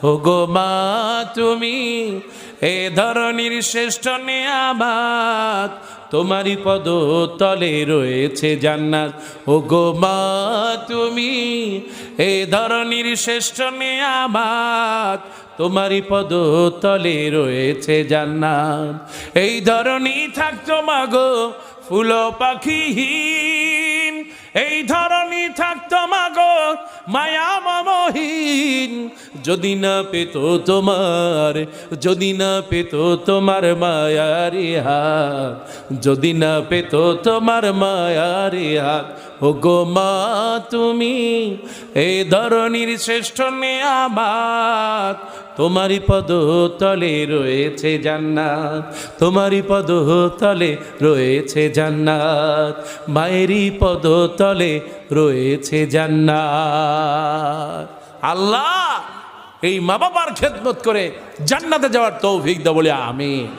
ওগো মা তুমি এ ধরনীর শ্রেষ্ঠ নিয়ামত, তোমারই পদ তলে রয়েছে জান্নাত। ওগো মা তুমি এ ধরনীর শ্রেষ্ঠ নিয়ামত, তোমারই পদ তলে রয়েছে জান্নাত। এই ধরনী থাকতো মাগো ফুল পাখিহীন, এই ধরনী থাকতো মাগো মায়া মমহীন, যদি না পেত তোমার, যদি না পেত তোমার মায়ারি হাত, যদি না পেত তোমার মায়ারি হাত। ওগো মা তুমি এই ধরনীর শ্রেষ্ঠ নিয়ামত, তোমারই পদ তলে রয়েছে জান্নাত, তোমারই পদ তলে রয়েছে জান্নাত, মায়েরই পদ তলে রয়েছে জান্নাত। আল্লাহ এই মা বাবার খেদমত করে জান্নাতে যাওয়ার তৌফিক দাও বলে আমিন।